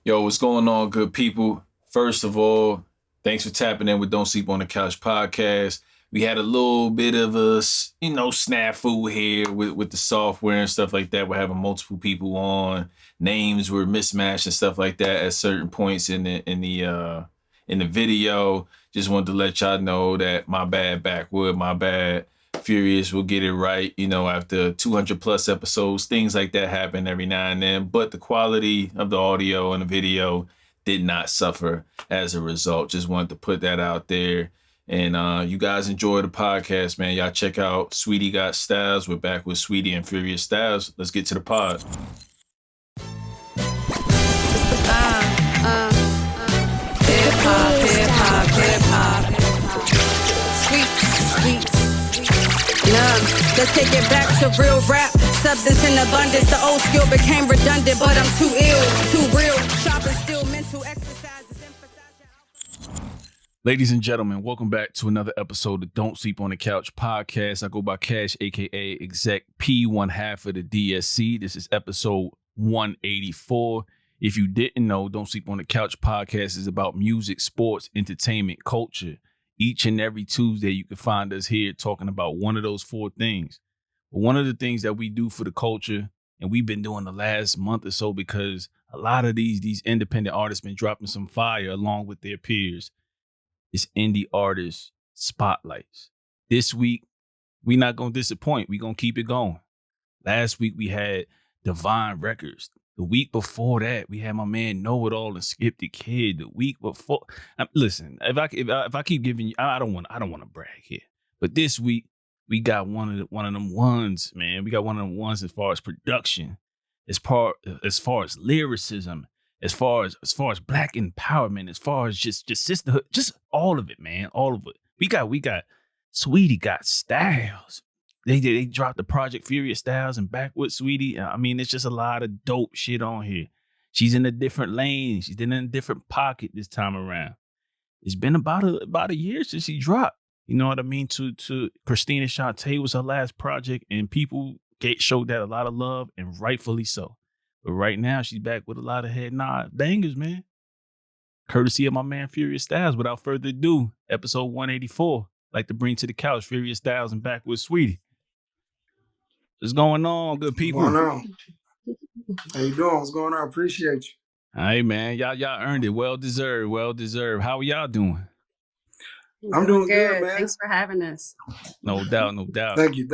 Yo, what's going on, good people? First of all, thanks for tapping in with Don't Sleep on the Couch podcast. We had a little bit of a, snafu here with the software and stuff like that. We're having multiple people on. Names were mismatched and stuff like that at certain points in the video. Just wanted to let y'all know that my bad, Backwood, my bad. Furious will get it right, after 200 plus episodes, things like that happen every now and then, but the quality of the audio and the video did not suffer as a result. Just wanted to put that out there. And you guys enjoy the podcast, man. Y'all check out Sweetie Got Stylez. We're back with Sweetie and Furious Stylez. Let's get to the pod. Hip hop. Sweet. Let's take it back to real rap. Substance in abundance. The old skill became redundant, but I'm too ill, too real. Sharp and still mental exercises. Ladies and gentlemen, welcome back to another episode of Don't Sleep on the Couch podcast. I go by Cash, aka Exec P, one half of the DSC. This is episode 184. If you didn't know, Don't Sleep on the Couch podcast is about music, sports, entertainment, culture. Each and every Tuesday, you can find us here talking about one of those four things. But one of the things that we do for the culture, and we've been doing the last month or so because a lot of these independent artists been dropping some fire along with their peers, is indie artist spotlights. This week, we're not going to disappoint. We're going to keep it going. Last week, we had Divine Records. The week before that, we had my man Know It All and Skip the Kid. The week before, listen, if I keep giving you, I don't want to brag here, but this week we got one of them ones, man. We got one of them ones as far as production, as far as lyricism, as far as black empowerment, as far as just sisterhood, just all of it, man, all of it. We got Sweetie Got Stylez. They dropped the project Furious Stylez and Backwood Sweetie. I mean, it's just a lot of dope shit on here. She's in a different lane. She's in a different pocket this time around. It's been about a year since she dropped. You know what I mean? To Christina Shantae was her last project, and people showed that a lot of love, and rightfully so. But right now, she's back with a lot of head nod bangers, man. Courtesy of my man Furious Stylez. Without further ado, episode 184. Like to bring to the couch Furious Stylez and Backwood Sweetie. What's going on, good people? What's going on? How you doing? What's going on? Appreciate you. Hey, man. Y'all earned it. Well deserved. How are y'all doing? I'm doing good, man. Thanks for having us. No doubt. Thank you.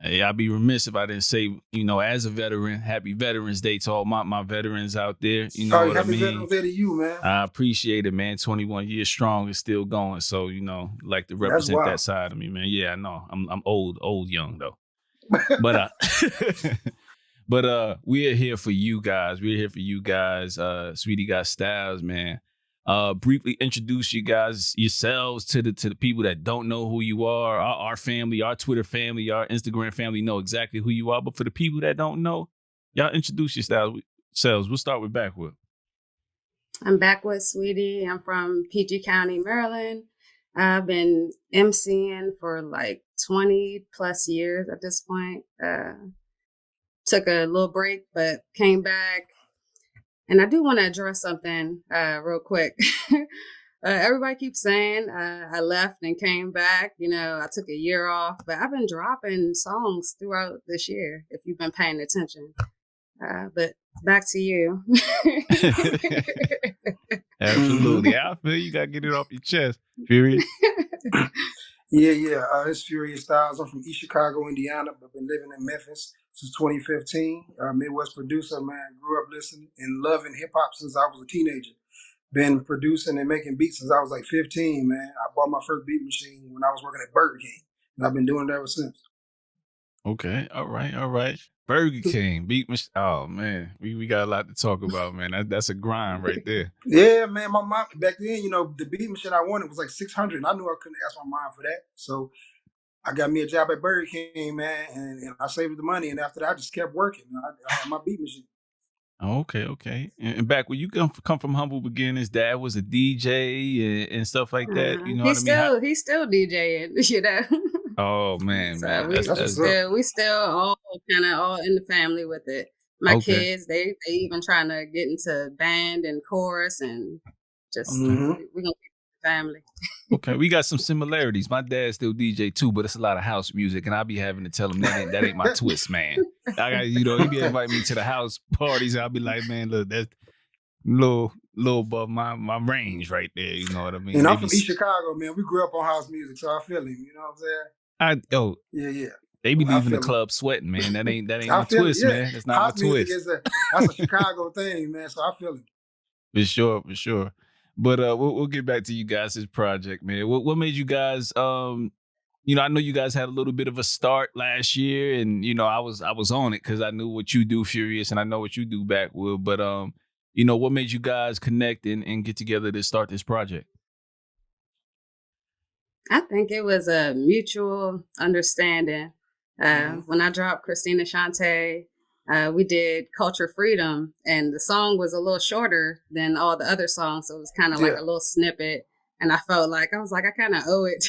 Hey, I'd be remiss if I didn't say, as a veteran, happy Veterans Day to all my veterans out there. You know what I mean? Happy Veterans Day to you, man. I appreciate it, man. 21 years strong and still going. So, like to represent that side of me, man. Yeah, I know. I'm old young though. But we're here for you guys. Sweetie Got Stylez, man. Briefly introduce you guys yourselves to the people that don't know who you are. Our family, our Twitter family, our Instagram family know exactly who you are. But for the people that don't know, y'all introduce yourselves. We'll start with Backwood. I'm Backwood Sweetie. I'm from PG County, Maryland. I've been MCing for like 20 plus years at this point. Took a little break, but came back. And I do want to address something real quick. Everybody keeps saying I left and came back. I took a year off, but I've been dropping songs throughout this year, if you've been paying attention. But back to you. Absolutely. I feel you got to get it off your chest. Furious? Yeah. It's Furious Stylez. I'm from East Chicago, Indiana, but been living in Memphis since 2015. Midwest producer, man. Grew up listening and loving hip hop since I was a teenager. Been producing and making beats since I was like 15, man. I bought my first beat machine when I was working at Burger King, and I've been doing it ever since. Okay, all right. Burger King, beat machine. Oh man, we got a lot to talk about, man. That's a grind right there. Yeah, man. My mom back then, the beat machine I wanted was like $600, and I knew I couldn't ask my mom for that. So I got me a job at Burger King, man, and I saved the money. And after that, I just kept working. I had my beat machine. Okay. And back when you come from humble beginnings, Dad was a DJ and stuff like that. You know what I mean? He's still DJing, Oh man, so man. we still all kind of all in the family with it. my Okay. kids, they even trying to get into band and chorus and just we're gonna keep the family. Okay, we got some similarities. My dad still DJ too, but it's a lot of house music, and I be having to tell him that ain't my twist, man. I got he be inviting me to the house parties. I'll be like, man, look, that's little above my range right there. You know what I mean? And I'm Maybe from East Chicago, man. We grew up on house music, so I feel him. You know what I'm saying? Yeah. they be I leaving the feel him. club sweating, man. That ain't I my feel it, twist, yeah. man. That's not House my music twist. that's a Chicago thing, man. So I feel it. For sure. But we'll get back to you guys' project, man. What made you guys I know you guys had a little bit of a start last year, and I was on it because I knew what you do, Furious, and I know what you do, Backwood. But what made you guys connect and get together to start this project? I think it was a mutual understanding. When I dropped Christina Shante, we did Culture Freedom, and the song was a little shorter than all the other songs. So it was kind of like a little snippet. And I felt like, I kind of owe it.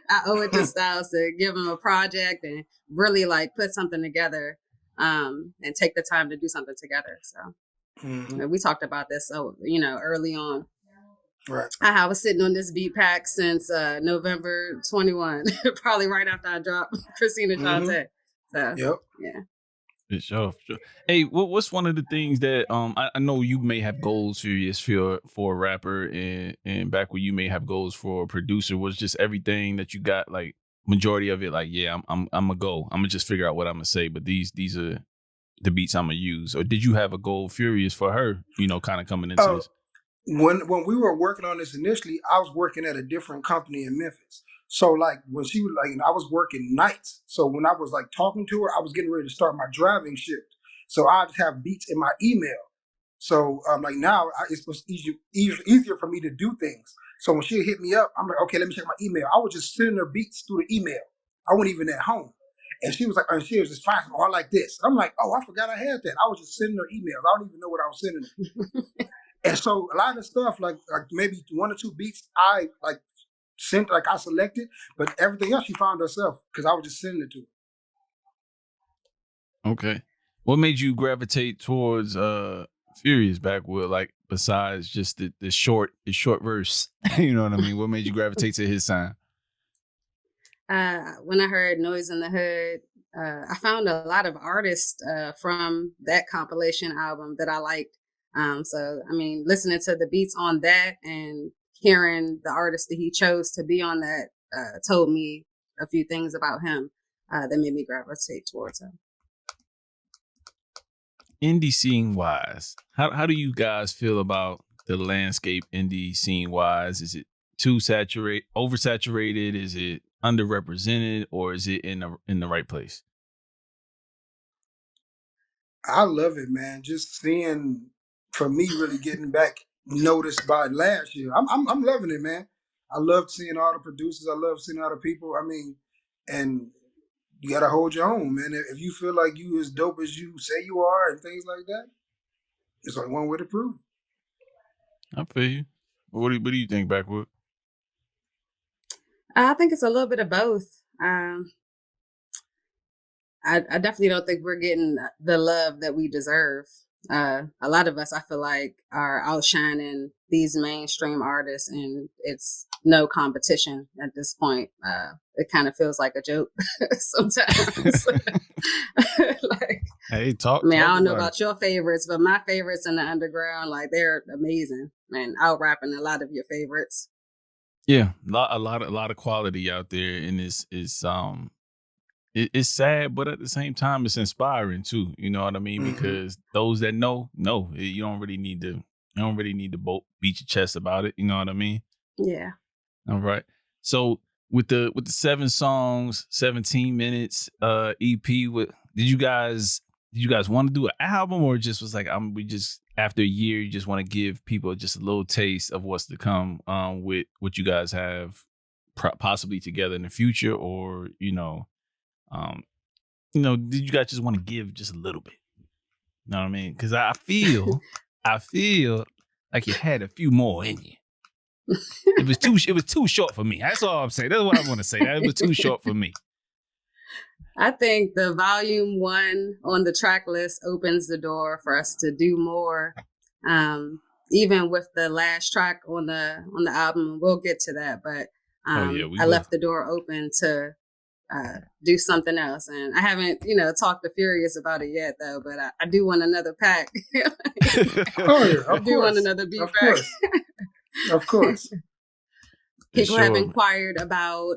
I owe it to Stylez to give him a project and really like put something together and take the time to do something together. So we talked about this, early on. Right. I was sitting on this beat pack since November 21, probably right after I dropped Christina Shante. So, yeah. For sure. Hey, what's one of the things that I know you may have goals, Furious, for a rapper, and back when you may have goals for a producer, was just everything that you got, like majority of it, like, yeah, I'm gonna go. I'm gonna just figure out what I'm gonna say, but these are the beats I'm gonna use. Or did you have a goal, Furious, for her, kind of coming into this? When we were working on this initially, I was working at a different company in Memphis. So like when she was like, I was working nights. So when I was like talking to her, I was getting ready to start my driving shift. So I'd have beats in my email. So like now it's easier for me to do things. So when she hit me up, I'm like, okay, let me check my email. I was just sending her beats through the email. I wasn't even at home. And she was like, she was just fine. I like this. I'm like, oh, I forgot I had that. I was just sending her emails. I don't even know what I was sending her. And so a lot of stuff, like maybe one or two beats, I like sent, like I selected, but everything else she found herself because I was just sending it to her. Okay, what made you gravitate towards Furious, Backwood? Like besides just the short verse, you know what I mean? What made you gravitate to his sound? When I heard Noise in the Hood, I found a lot of artists from that compilation album that I liked. So, I mean, listening to the beats on that and hearing the artist that he chose to be on that told me a few things about him that made me gravitate towards him. Indie scene wise, how do you guys feel about the landscape indie scene wise? Is it too oversaturated? Is it underrepresented, or is it in the right place? I love it, man. Just seeing, for me, really getting back noticed by last year. I'm loving it, man. I love seeing all the producers. I love seeing all the people. I mean, and you gotta hold your own, man. If you feel like you as dope as you say you are and things like that, it's like one way to prove it. I feel you. What do you think, Backwood? I think it's a little bit of both. I definitely don't think we're getting the love that we deserve. A lot of us, I feel like, are outshining these mainstream artists, and it's no competition at this point. It kind of feels like a joke sometimes. Like, hey, I mean, I don't know about your favorites, but my favorites in the underground, like, they're amazing, man. Out rapping a lot of your favorites. Yeah, a lot of quality out there, and it's sad, but at the same time, it's inspiring too. You know what I mean? Because those that know, you don't really need to beat your chest about it. You know what I mean? Yeah. All right. So with the 7 songs, 17 minutes, EP, did you guys want to do an album, or just was like, we just after a year, you just want to give people just a little taste of what's to come with what you guys have possibly together in the future, or did you guys just want to give just a little bit? You know what I mean? Because I feel like you had a few more in you. It was too short for me. That's all I'm saying. That's what I want to say. That was too short for me. I think the volume 1 on the track list opens the door for us to do more. Even with the last track on the album, we'll get to that. But Oh yeah, we I will. left the door open to do something else, and I haven't, talked to Furious about it yet, though. But I do want another pack. Oh yeah, I of do want course, another beat of pack. course, of course. For People have sure. inquired about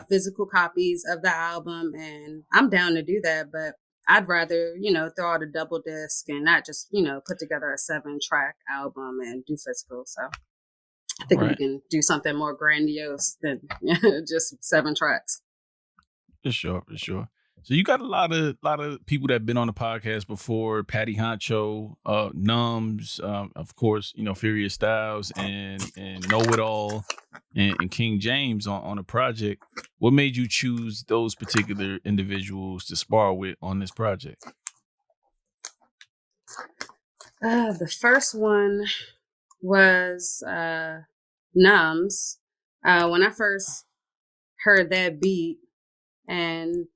physical copies of the album, and I'm down to do that, but I'd rather, throw out a double disc and not just, put together a 7-track album and do physical. So I think we Right. can do something more grandiose than just 7 tracks. For sure, for sure. So you got a lot of people that have been on the podcast before: Patty Honcho, Numbs, of course, Furious Styles and Know It All, and King James on a project. What made you choose those particular individuals to spar with on this project? The first one was Numbs. When I first heard that beat and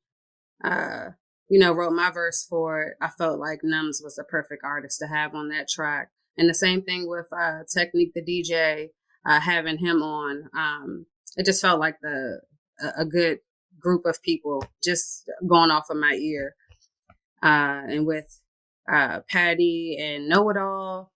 wrote my verse for it, I felt like Numbs was the perfect artist to have on that track. And the same thing with Technique the DJ, having him on. It just felt like a good group of people just going off of my ear. And with Patty and Know It All,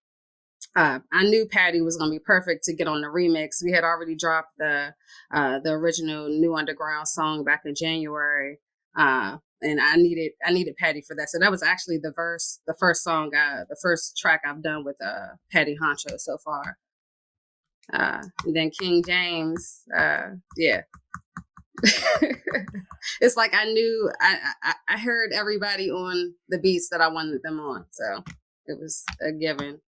I knew Patty was going to be perfect to get on the remix. We had already dropped the original New Underground song back in January, and I needed Patty for that. So that was actually the first song, the first track I've done with Patty Honcho so far. And then King James, yeah. It's like I knew I heard everybody on the beats that I wanted them on, so it was a given.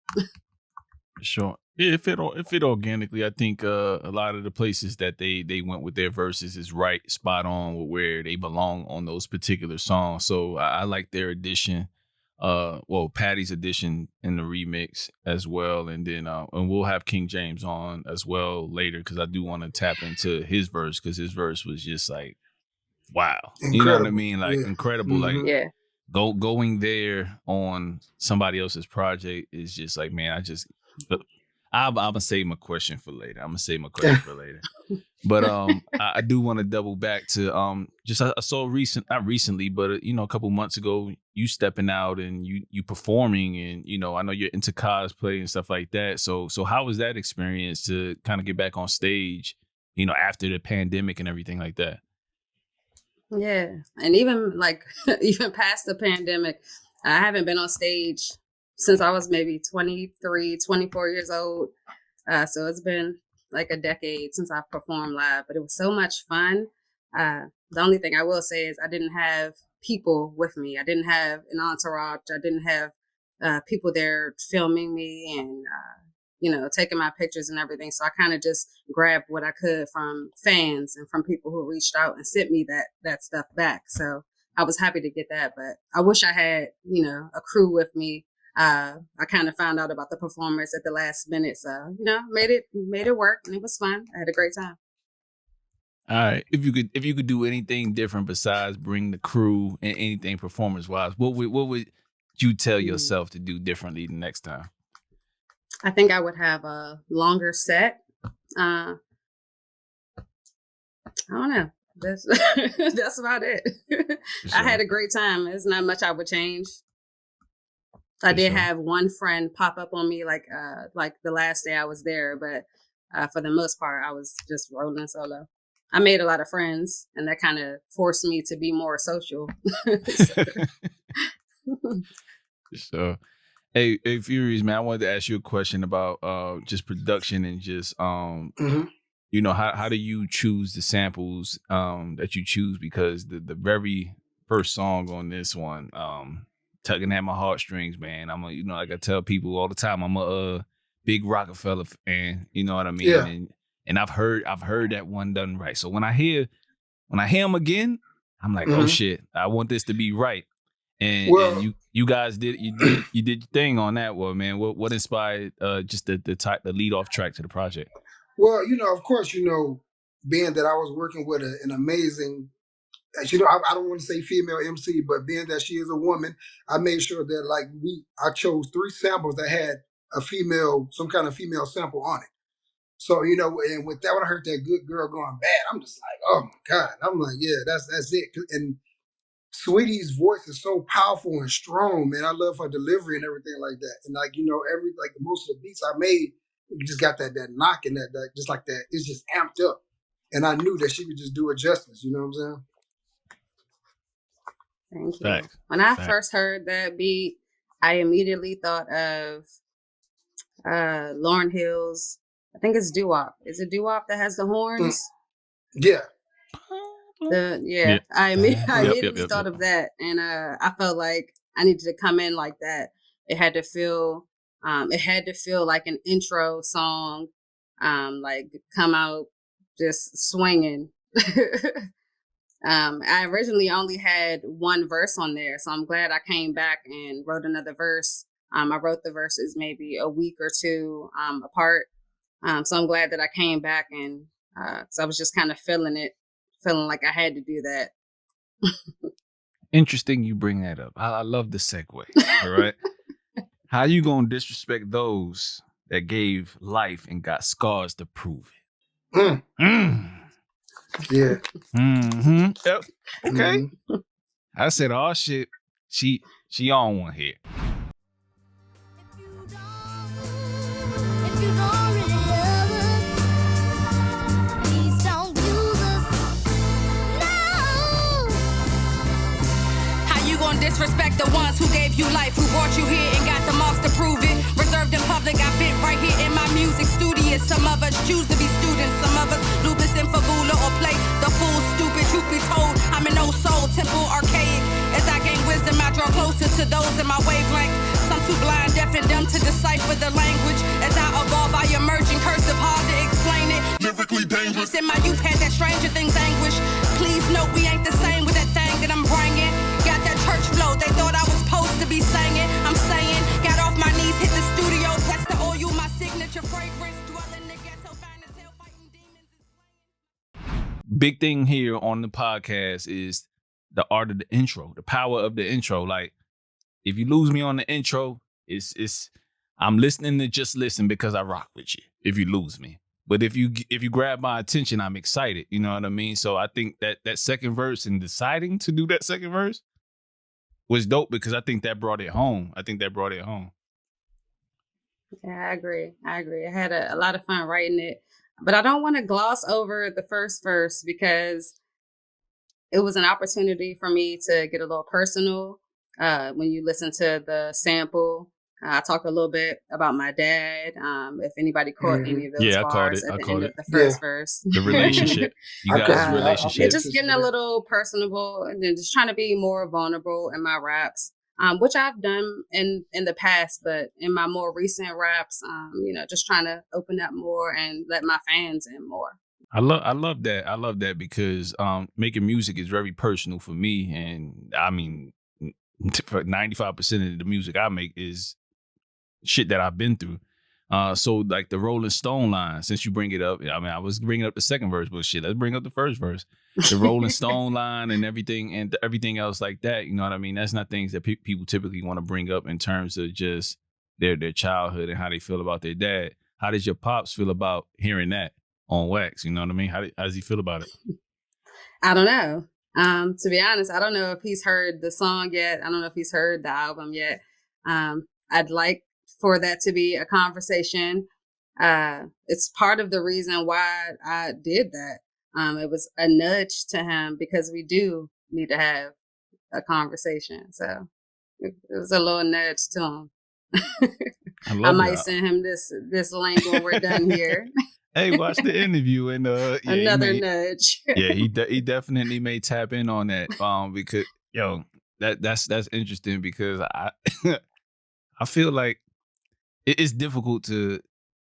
Sure. Yeah, it fit organically. I think a lot of the places that they went with their verses is right spot on with where they belong on those particular songs. So I like their addition. Patty's addition in the remix as well, and then and we'll have King James on as well later because I do want to tap into his verse because his verse was just like wow, you know what I Incredible. mean? Like Yeah. incredible. Like Mm-hmm. Yeah. going there on somebody else's project is just like man, I'm gonna save my question for later. But I do want to double back to just I saw not recently, but a couple months ago, you stepping out and you performing, and I know you're into cosplay and stuff like that. So how was that experience to kind of get back on stage, after the pandemic and everything like that? Yeah. And even like even past the pandemic, I haven't been on stage since I was maybe 23, 24 years old. So it's been like a decade since I've performed live, but it was so much fun. The only thing I will say is I didn't have people with me. I didn't have an entourage. I didn't have people there filming me and taking my pictures and everything. So I kind of just grabbed what I could from fans and from people who reached out and sent me that stuff back. So I was happy to get that, but I wish I had, a crew with me. I kind of found out about the performance at the last minute. So, made it work and it was fun. I had a great time. All right, if you could do anything different besides bring the crew and anything performance wise, what would you tell yourself to do differently the next time? I think I would have a longer set. I don't know. That's that's about it. Sure. I had a great time. There's not much I would change. I did have one friend pop up on me like the last day I was there, but for the most part, I was just rolling solo. I made a lot of friends, and that kind of forced me to be more social. So, hey, Furious man, I wanted to ask you a question about just production and just how do you choose the samples that you choose? Because the very first song on this one, tugging at my heartstrings, man. I'm like I tell people all the time, I'm a big Rockefeller fan. You know what I mean? Yeah. And I've heard that one done right. So when I hear him again, I'm like, oh shit, I want this to be right. And you guys did your thing on that one, man. What inspired just the lead off track to the project? Well, of course, being that I was working with an amazing I don't want to say female MC, but being that she is a woman, I made sure that like I chose 3 samples that had some kind of female sample on it. So, and with that, when I heard that good girl going bad, I'm just like, oh my God. I'm like, yeah, that's it. And Sweetie's voice is so powerful and strong, man. I love her delivery and everything like that. And like, most of the beats I made, you just got that knock and that just like that, it's just amped up. And I knew that she could just do it justice, you know what I'm saying? Thank you. Facts. When I first heard that beat, I immediately thought of Lauryn Hill's, I think it's doo-wop. Is it doo-wop that has the horns? Yeah. I immediately thought of that, and I felt like I needed to come in like that. It had to feel like an intro song, like come out just swinging. I originally only had 1 verse on there, so I'm glad I came back and wrote another verse. I wrote the verses maybe a week or 2 apart, so I'm glad that I came back and because I was just kind of feeling like I had to do that. Interesting you bring that up. I love the segue. All right. How you gonna disrespect those that gave life and got scars to prove it? Yeah. Mm-hmm. Yep. Okay. Mm-hmm. I said, oh shit, she on one here. If you don't really love us, please don't use us. No. How you gonna disrespect the ones who gave you life, who brought you here and got the marks to prove it? Reserved in public, I fit right here in my music studio. Some of us choose to be students, some of us lupus and fabula or play the fool stupid. Truth be told, I'm an old soul, temple archaic. As I gain wisdom, I draw closer to those in my wavelength. Some too blind, deaf, and dumb to decipher the language. As I evolve, I emerge in cursive, hard to explain it. Lyrically dangerous. In my youth had that stranger things anguish. Please note we ain't the same with that thing that I'm bringing. Got that church flow, they thought I was supposed to be singing. I'm saying, got off my knees, hit the studio, press the oil, my signature fragrance. Dwelling the ghetto, fine as hell, fighting demons. Big thing here on the podcast is the art of the intro, the power of the intro. Like, if you lose me on the intro, it's I'm listening to just listen because I rock with you. If you lose me, but if you grab my attention, I'm excited. You know what I mean? So I think that second verse and deciding to do that second verse was dope because I think that brought it home. Yeah, I agree. I had a lot of fun writing it, but I don't want to gloss over the first verse because it was an opportunity for me to get a little personal. When you listen to the sample, I talk a little bit about my dad. If anybody caught any of those bars at the end of the first verse. The relationship. You guys' relationship. Just getting a little personable and then just trying to be more vulnerable in my raps, which I've done in the past, but in my more recent raps, just trying to open up more and let my fans in more. I love that. I love that because making music is very personal for me. And I mean, for 95% of the music I make is shit that I've been through. So like the Rolling Stone line, since you bring it up, I mean, I was bringing up the second verse, but shit, let's bring up the first verse. The Rolling Stone line and everything else like that. You know what I mean? That's not things that people typically want to bring up in terms of just their childhood and how they feel about their dad. How does your pops feel about hearing that on wax? You know what I mean? How does he feel about it? I don't know. To be honest, I don't know if he's heard the song yet. I don't know if he's heard the album yet. I'd like for that to be a conversation. It's part of the reason why I did that. It was a nudge to him because we do need to have a conversation. So it was a little nudge to him. I might send him this link when we're done here. Hey, watch the interview and another nudge. Yeah, he definitely may tap in on that. Because that's interesting because I I feel like it's difficult to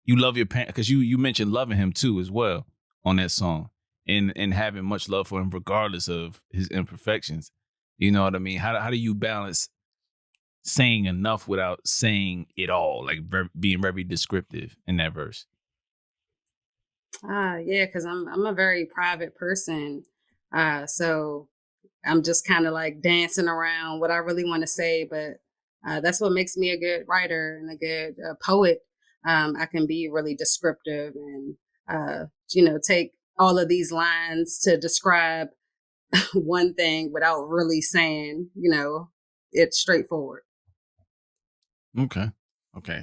you love your parent because you mentioned loving him too as well on that song and having much love for him regardless of his imperfections. You know what I mean? How do you balance saying enough without saying it all, like being very descriptive in that verse? Yeah, because I'm a very private person. So I'm just kind of like dancing around what I really want to say. But that's what makes me a good writer and a good poet. I can be really descriptive and, take all of these lines to describe one thing without really saying, it's straightforward. Okay.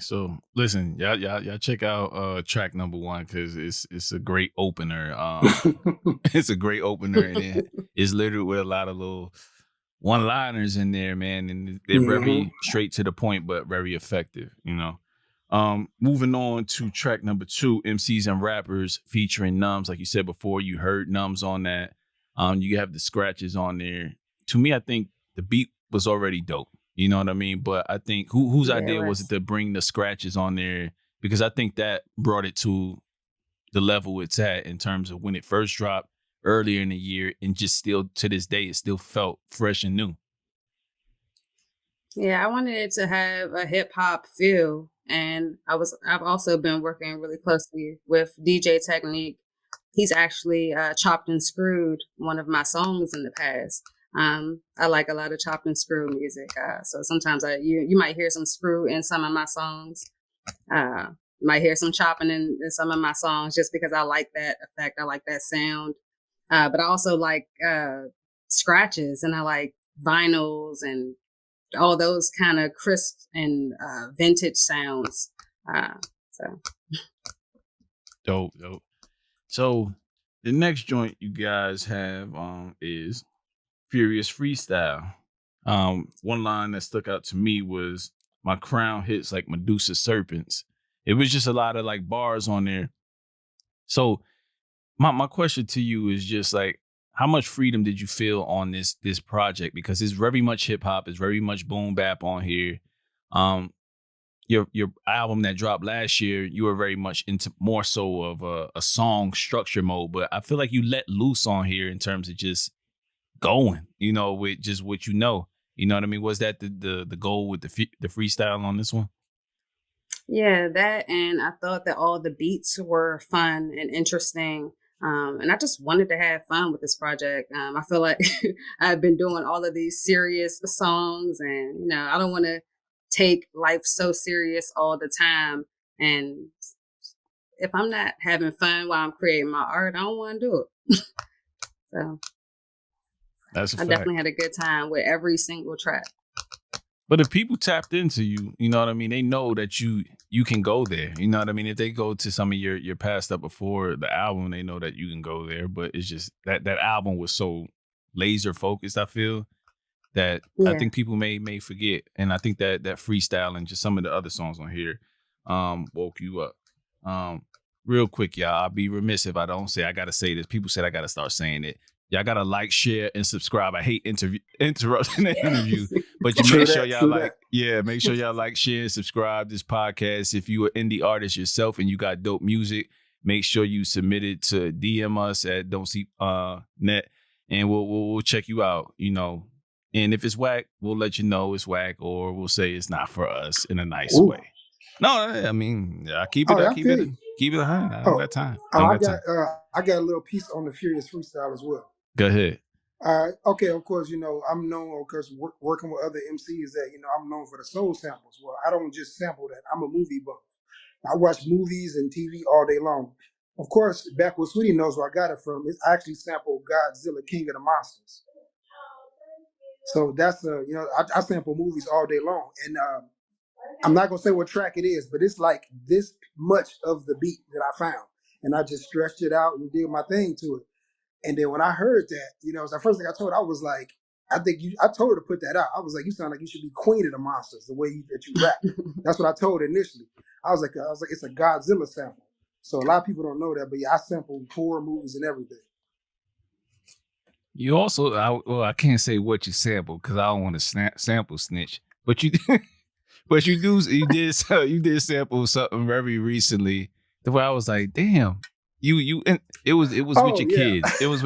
So listen, y'all check out track number 1 because it's a great opener. It's a great opener, and it's literally with a lot of little one-liners in there, man, and they're very straight to the point, but very effective. Moving on to track number 2, MCs and Rappers featuring Numbs. Like you said before, you heard Numbs on that. You have the scratches on there. To me, I think the beat was already dope. You know what I mean? But I think whose idea was it to bring the scratches on there? Because I think that brought it to the level it's at in terms of when it first dropped earlier in the year, and just still to this day, it still felt fresh and new. Yeah, I wanted it to have a hip hop feel. And I've also been working really closely with DJ Technique. He's actually chopped and screwed one of my songs in the past. I like a lot of chopped and screw music. So sometimes you might hear some screw in some of my songs. Might hear some chopping in some of my songs just because I like that effect. I like that sound. But I also like scratches, and I like vinyls and all those kind of crisp and vintage sounds. So Dope. So the next joint you guys have is Furious Freestyle. One line that stuck out to me was, "My crown hits like Medusa serpents." It was just a lot of like bars on there. So my question to you is just like, how much freedom did you feel on this project? Because it's very much hip hop, it's very much boom bap on here. Your album that dropped last year, you were very much into more so of a song structure mode, but I feel like you let loose on here in terms of just going, with just what you know. You know what I mean? Was that the goal with the freestyle on this one? yeah, that, and I thought that all the beats were fun and interesting. And I just wanted to have fun with this project. I feel like I've been doing all of these serious songs, and I don't want to take life so serious all the time. And if I'm not having fun while I'm creating my art, I don't want to do it. So that's a I fact. definitely had a good time with every single track. But if people tapped into you, you know what I mean? They know that you can go there. You know what I mean? If they go to some of your past stuff before the album, they know that you can go there. But it's just that album was so laser focused, I feel, that I think people may forget. And I think that freestyle and just some of the other songs on here woke you up. Real quick, y'all, I'll be remiss if I don't say, I got to say this. People said I got to start saying it. Y'all got to like, share, and subscribe. I hate interrupting the interview, but you make sure y'all make sure y'all like, share, and subscribe this podcast. If you are indie artist yourself and you got dope music, make sure you submit it to DM us at Don't Sleep Net, and we'll check you out. And if it's whack, we'll let you know it's whack, or we'll say it's not for us in a nice way. No, I mean, I keep it 100. I don't got time. I got a little piece on the Furious Freestyle as well. Go ahead. Okay, of course, I'm known, of course, working with other MCs that, I'm known for the soul samples. Well, I don't just sample that. I'm a movie buff. I watch movies and TV all day long. Of course, Backwood Sweetie knows where I got it from. It's actually sampled Godzilla, King of the Monsters. So that's, I sample movies all day long. And I'm not going to say what track it is, but it's like this much of the beat that I found. And I just stretched it out and did my thing to it. And then when I heard that, it was the first thing I told her. I was like, I told her to put that out. I was like, you sound like you should be Queen of the Monsters, the way that you rap. That's what I told her initially. I was like, it's a Godzilla sample. So a lot of people don't know that, but yeah, I sample horror movies and everything. You also, I can't say what you sample because I don't want to sample snitch, but you did sample something very recently. The way I was like, damn. It was with your kids. It was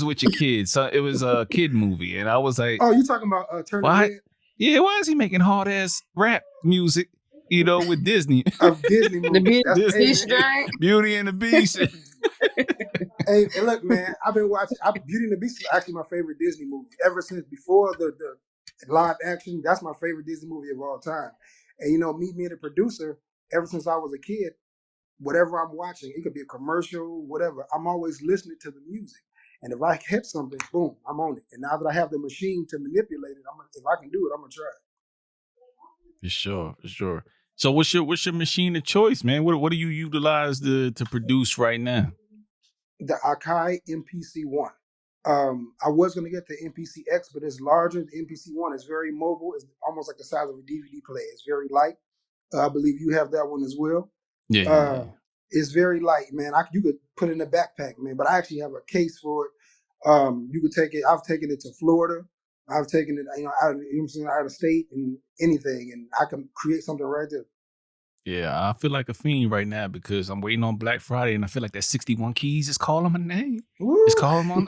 with your kids. So it was a kid movie, and I was like, "Oh, you talking about Turning Red?" Yeah, why is he making hard ass rap music? With Disney. Disney movie. The Beauty and the Beast. Hey, look, man, I've been watching. Beauty and the Beast is actually my favorite Disney movie ever since before the live action. That's my favorite Disney movie of all time. And meet me and the producer. Ever since I was a kid, whatever I'm watching, it could be a commercial, whatever. I'm always listening to the music. And if I hit something, boom, I'm on it. And now that I have the machine to manipulate it, if I can do it, I'm gonna try it. For sure, for sure. So what's your machine of choice, man? What do you utilize to produce right now? The Akai MPC-1. I was gonna get the MPC-X, but it's larger. The MPC-1 is very mobile. It's almost like the size of a DVD player. It's very light. I believe you have that one as well. Yeah. It's very light, man. You could put it in a backpack, man. But I actually have a case for it. You could take it. I've taken it to Florida. I've taken it, out of state and anything, and I can create something right there. Yeah, I feel like a fiend right now because I'm waiting on Black Friday, and I feel like that 61 keys is calling my name. Woo. It's calling my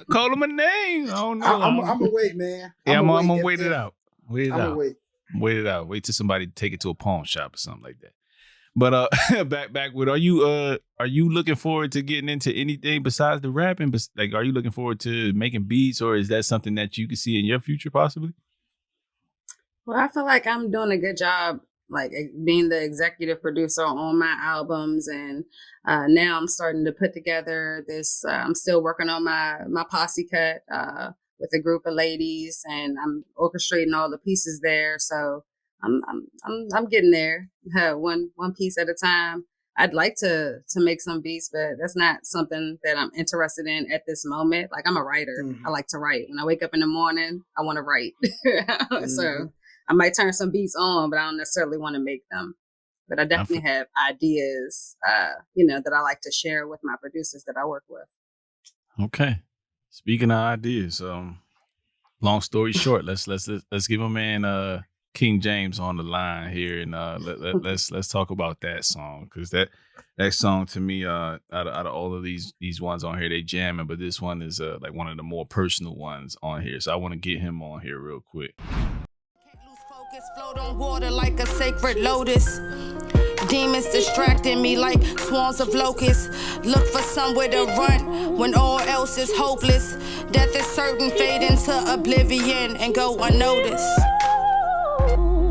name. I don't know. I'm gonna wait, man. I'm gonna wait it out. Wait it out. Wait till somebody take it to a pawn shop or something like that. But Backwood, are you looking forward to getting into anything besides the rapping? But like, are you looking forward to making beats, or is that something that you can see in your future possibly? Well, I feel like I'm doing a good job, like being the executive producer on my albums, and now I'm starting to put together this. I'm still working on my posse cut with a group of ladies, and I'm orchestrating all the pieces there. So I'm getting there, one piece at a time. I'd like to make some beats, but that's not something that I'm interested in at this moment. Like, I'm a writer. Mm-hmm. I like to write. When I wake up in the morning, I want to write. Mm-hmm. So I might turn some beats on, but I don't necessarily want to make them. But I definitely have ideas, that I like to share with my producers that I work with. Okay. Speaking of ideas, long story short, let's give a man King James on the line here, and let's talk about that song, because that song to me, out of all of these ones on here, they jamming, but this one is like one of the more personal ones on here, so I want to get him on here real quick. Float on water like a sacred lotus. Demons distracting me like swarms of locusts. Look for somewhere to run when all else is hopeless. Death is certain, fade into oblivion and go unnoticed.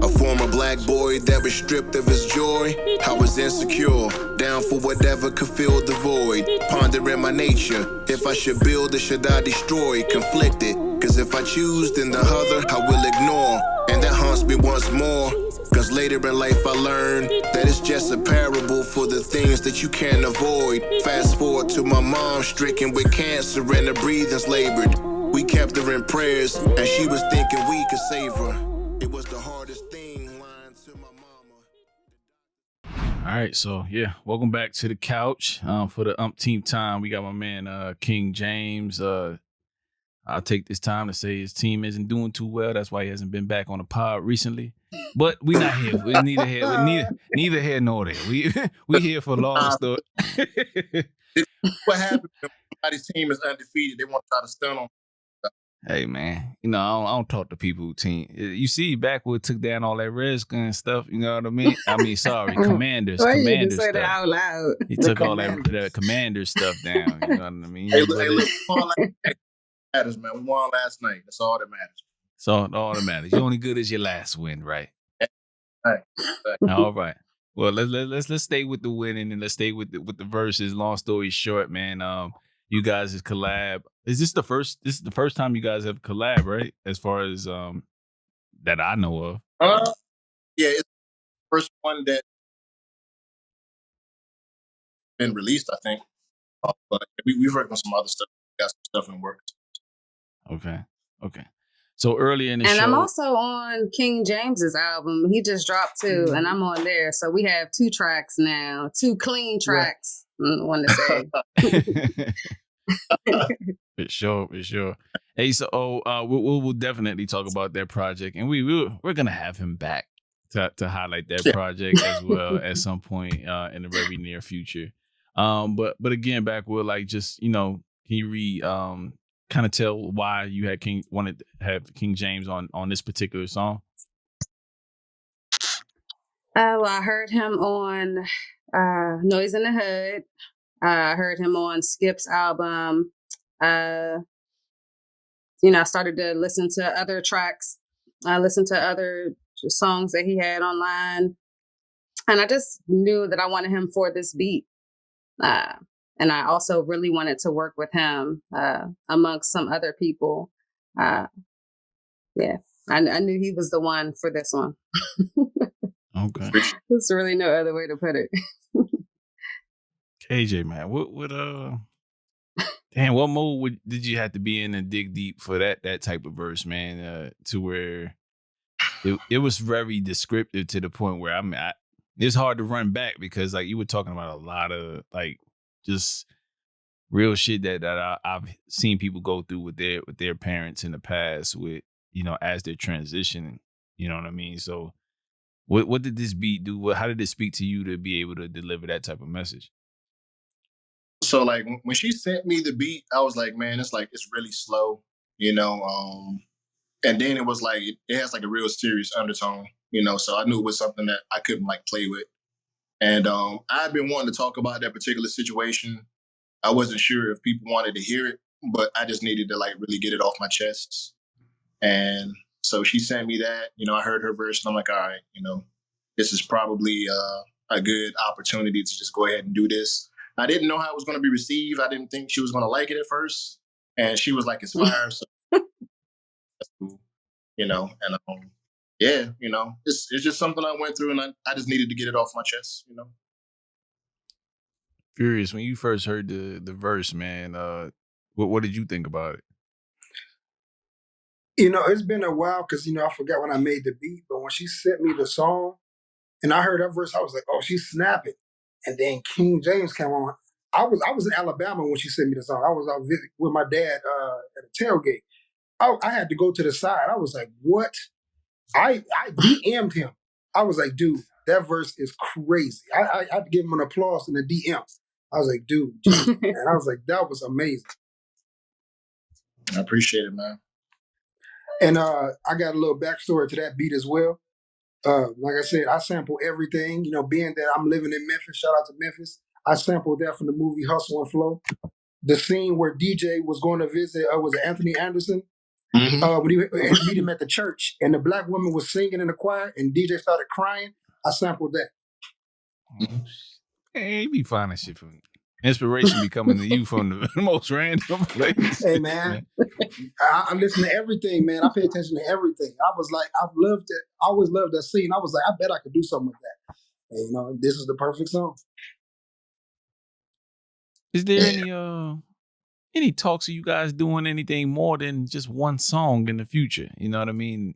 A former black boy that was stripped of his joy. I was insecure, down for whatever could fill the void. Pondering my nature, if I should build or should I destroy. Conflicted, cause if I choose, then the other I will ignore. And that haunts me once more, cause later in life I learned that it's just a parable for the things that you can't avoid. Fast forward to my mom stricken with cancer and her breathing's labored. We kept her in prayers, and she was thinking we could save her. It was the hardest thing, lying to my mama. All right, so yeah, welcome back to the couch. For the umpteenth time, we got my man King James. I'll take this time to say his team isn't doing too well. That's why he hasn't been back on the pod recently. But we not here. We're neither here nor there. We here for long story. What happens when somebody's team is undefeated? They want to try to stun on. Hey man, I don't talk to people who team. You see, Backwood took down all that Redskin stuff. You know what I mean? Commanders. Why you Commander just say stuff. that out loud? He took all that Commander stuff down. You know what I mean? Hey, look, all that matters, man. We won last night. That's all that matters. So all that matters. You're only good as your last win, right? Right. All right. Well, let's stay with the winning, and let's stay with the verses. Long story short, man. You guys' collab. Is this the first? This is the first time you guys have collab, right? As far as that I know of. Yeah, it's the first one that been released, I think. But we've worked on some other stuff. We got some stuff in works. Okay. So earlier in the and show, I'm also on King James's album. He just dropped too, and I'm on there. So we have 2 tracks now, 2 clean tracks. I want to say. For sure. Hey, so we'll definitely talk about that project, and we're gonna have him back to highlight that project as well at some point in the very near future. But again, Backwood, like, just can you kind of tell why you wanted to have King James on this particular song? Well, I heard him on Noise in the Hood. I heard him on Skip's album. I started to listen to other tracks. I listened to other songs that he had online. And I just knew that I wanted him for this beat. And I also really wanted to work with him amongst some other people. Yeah, I knew he was the one for this one. Okay. There's really no other way to put it. KJ, man, what mode did you have to be in to dig deep for that type of verse, man? To where it was very descriptive to the point where it's hard to run back because like you were talking about a lot of like just real shit that I've seen people go through with their parents in the past with, as they're transitioning, you know what I mean? So what did this beat do? How did it speak to you to be able to deliver that type of message? So like when she sent me the beat, I was like, man, it's really slow, and then it was like, it has like a real serious undertone, so I knew it was something that I couldn't like play with. And I've been wanting to talk about that particular situation. I wasn't sure if people wanted to hear it, but I just needed to like really get it off my chest. And so she sent me that, I heard her verse and I'm like, all right, this is probably a good opportunity to just go ahead and do this. I didn't know how it was going to be received. I didn't think she was going to like it at first. And she was like, it's fire. So that's cool, and it's just something I went through and I just needed to get it off my chest, Furious, when you first heard the verse, man, what did you think about it? It's been a while because, I forgot when I made the beat, but when she sent me the song and I heard her verse, I was like, oh, she's snapping. And then King James came on. I was in Alabama when she sent me the song. I was out with my dad at a tailgate. I had to go to the side. I was like, what? I DM'd him. I was like, dude, that verse is crazy. I had to give him an applause in the DM. I was like, dude, and I was like, that was amazing. I appreciate it, man. And I got a little backstory to that beat as well. Like I said, I sample everything. Being that I'm living in Memphis, shout out to Memphis. I sampled that from the movie Hustle and Flow. The scene where DJ was going to visit was it Anthony Anderson? When he meet him at the church, and the black woman was singing in the choir, and DJ started crying. I sampled that. Hey, you be finding shit from inspiration be coming to you from the most random places. Hey, man. I listen to everything, man. I pay attention to everything. I was like, I've loved it. I always loved that scene. I was like, I bet I could do something with that. And, this is the perfect song. Is there any talks of you guys doing anything more than just one song in the future? You know what I mean?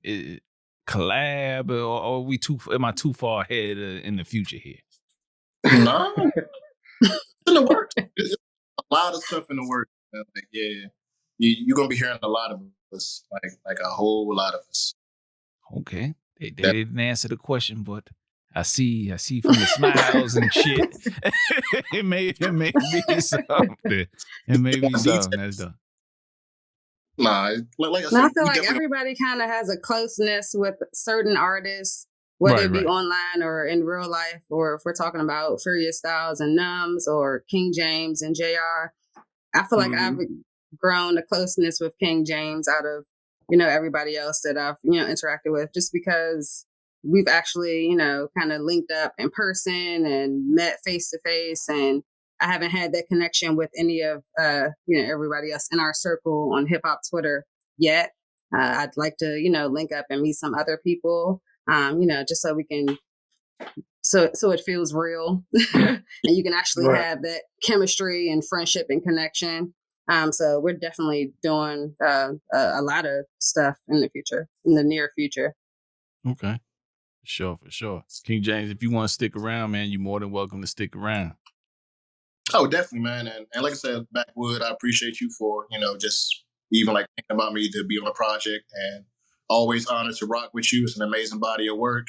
Collab, or am I too far ahead in the future here? No, it's in the works. It's a lot of stuff in the works. Like, yeah, you're gonna be hearing a lot of us, like a whole lot of us. Okay, they didn't answer the question, but I see from the smiles and shit, it may be something. It may be something that's done. Nah, like I said, I feel like everybody kind of has a closeness with certain artists, whether it be online or in real life, or if we're talking about Furious Stylez and Numbs or King James and JR. I feel like I've grown a closeness with King James out of, everybody else that I've, interacted with, just because we've actually, kind of linked up in person and met face to face. And I haven't had that connection with any of, everybody else in our circle on hip hop Twitter yet. I'd like to, link up and meet some other people, just so we can, so it feels real and you can actually have that chemistry and friendship and connection. So we're definitely doing a lot of stuff in the near future. Okay. For sure. King James, if you want to stick around, man, you're more than welcome to stick around. Oh, definitely, man. And like I said, Backwood, I appreciate you for, just even like thinking about me to be on a project, and always honored to rock with you. It's an amazing body of work.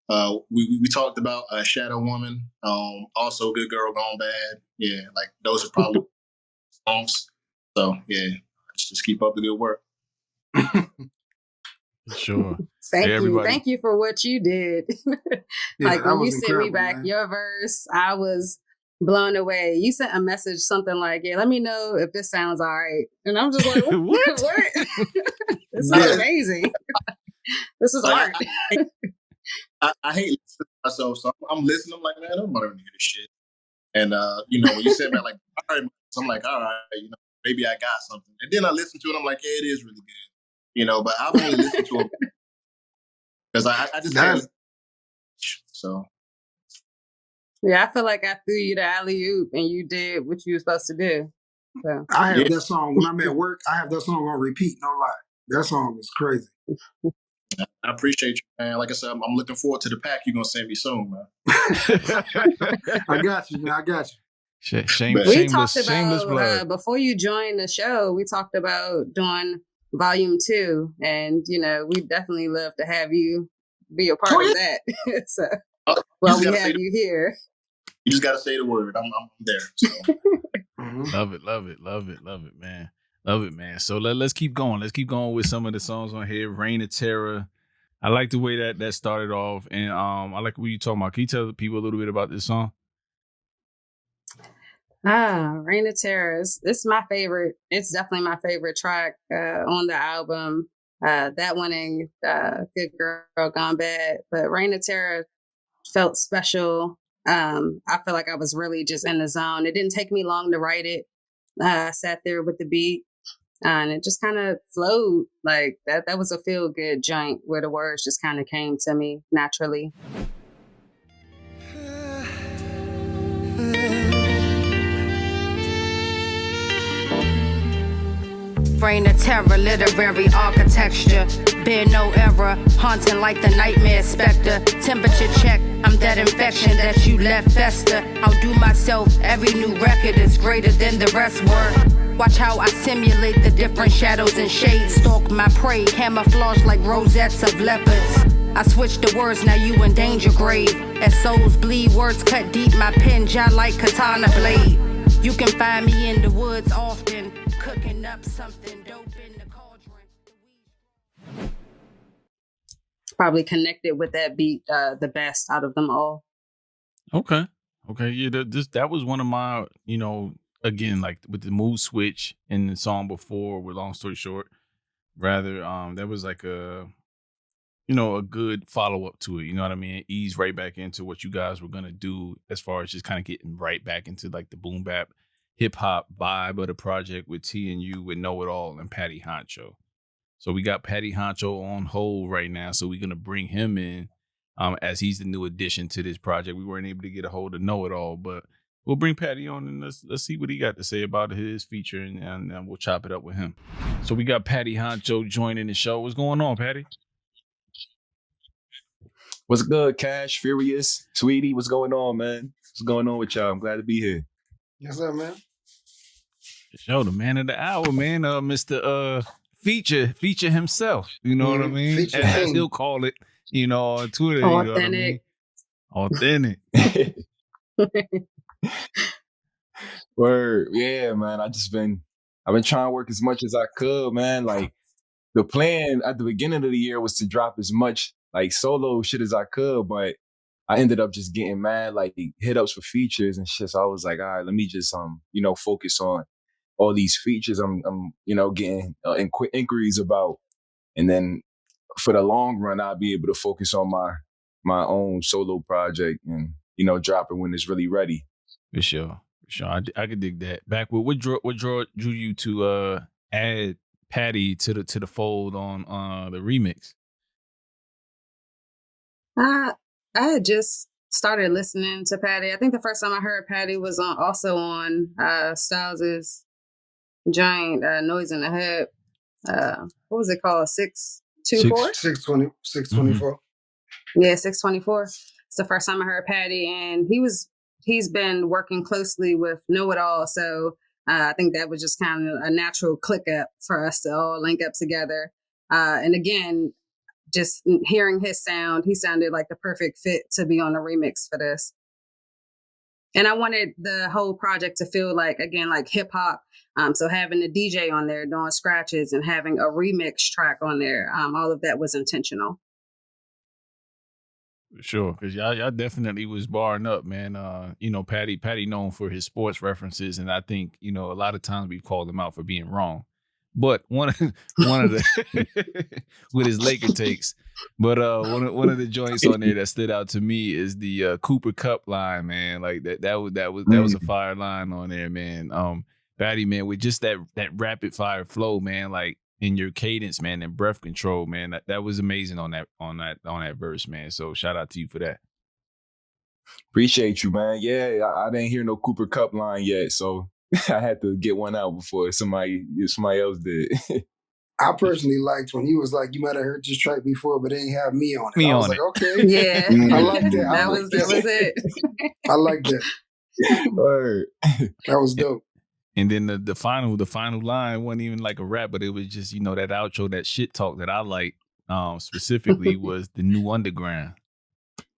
We talked about Shadow Woman, also Good Girl Gone Bad. Yeah, like those are probably songs. So yeah, just keep up the good work. Sure. Thank you for what you did. Like when you sent me back man. your verse, I was blown away. You sent a message, something like, "Yeah, let me know if this sounds all right." And I'm just like, "What? What? This is amazing. This is Like art." I hate listening to myself, so I'm listening. I'm like, man, I'm not gonna hear this shit. And when you said that, like, all right, so I'm like, all right, maybe I got something. And then I listen to it. I'm like, yeah, it is really good. But I've only listened to it because I just had. So Yeah, I feel like I threw you the alley oop and you did what you were supposed to do. So I have that song when I'm at work. I have that song on repeat. No lie, that song is crazy. I appreciate you, man. Like I said, I'm looking forward to the pack you're gonna send me soon, man. I got you, man. I got you. We talked shameless about plug. before you joined the show. We talked about doing volume 2, and we definitely love to have you be a part of that. So, well, we have you here. You just gotta say the word. I'm there. So. Love it, man. Love it, man. So let's keep going. Let's keep going with some of the songs on here. Reign of Terror. I like the way that started off, and I like what you talking about. Can you tell the people a little bit about this song? Reign of Terror. It's my favorite. It's definitely my favorite track on the album. That one and Good Girl Gone Bad. But Reign of Terror felt special. I feel like I was really just in the zone. It didn't take me long to write it. I sat there with the beat and it just kind of flowed like that. That was a feel good joint where the words just kind of came to me naturally. Reign of Terror, literary architecture. Bear no error, haunting like the nightmare specter. Temperature check, I'm that infection that you left fester. I'll do myself, every new record is greater than the rest were. Watch how I simulate the different shadows and shades. Stalk my prey, camouflage like rosettes of leopards. I switch the words, now you in danger grave. As souls bleed, words cut deep, my pen jot like katana blade. You can find me in the woods often, cooking up something dope in the cauldron. Probably connected with that beat the best out of them all. Okay. Yeah, that was one of my, again, like with the mood switch in the song before, with long story short, rather, that was like a good follow up to it. You know what I mean? Ease right back into what you guys were gonna do as far as just kind of getting right back into like the boom bap hip hop vibe of the project with T and U with Know It All and Patty Honcho. So we got Patty Honcho on hold right now, so we're gonna bring him in as he's the new addition to this project. We weren't able to get a hold of Know It All, but we'll bring Patty on and let's see what he got to say about his feature, and we'll chop it up with him. So we got Patty Honcho joining the show. What's going on, Patty? What's good, Cash, Furious, Sweetie? What's going on, man? What's going on with y'all? I'm glad to be here. Yes, sir, man. Show the man of the hour, man. Mr. Feature himself. You know what I mean? As he'll call it, on Twitter. Authentic. You know what I mean? Authentic. Word, yeah, man. I've been trying to work as much as I could, man. Like the plan at the beginning of the year was to drop as much like solo shit as I could, but I ended up just getting mad like hit ups for features and shit. So I was like, all right, let me just focus on all these features I'm getting inquiries about, and then for the long run I'll be able to focus on my own solo project and drop it when it's really ready. For sure. I could dig that. Backwood, what drew you to add Patty to the fold on the remix? I had just started listening to Patty. I think the first time I heard Patty was also on Stylez' giant Noise in the Head. What was it called? 624? 624. Yeah, 624. It's the first time I heard Patty, and he's been working closely with Know It All. So I think that was just kind of a natural click up for us to all link up together. And again, just hearing his sound, he sounded like the perfect fit to be on a remix for this. And I wanted the whole project to feel like hip hop. So having the DJ on there doing scratches and having a remix track on there, all of that was intentional. Sure, because y'all definitely was barring up, man. Patty known for his sports references, and I think a lot of times we've called him out for being wrong. But one of the with his Laker takes, but one of the joints on there that stood out to me is the Cooper Cup line, man. Like that was a fire line on there, man. Patty, man, with just that rapid fire flow, man, like in your cadence, man, and breath control, man. That was amazing on that verse, man. So shout out to you for that. Appreciate you, man. Yeah, I didn't hear no Cooper Cup line yet, so I had to get one out before somebody else did. I personally liked when he was like, "You might have heard this track before, but it ain't have me on it." Me I was on like, it. "Okay, Yeah, I like that. I that like was it. I like that. Word. That was dope." And then the final line wasn't even like a rap, but it was just that outro, that shit talk that I like specifically was the New Underground.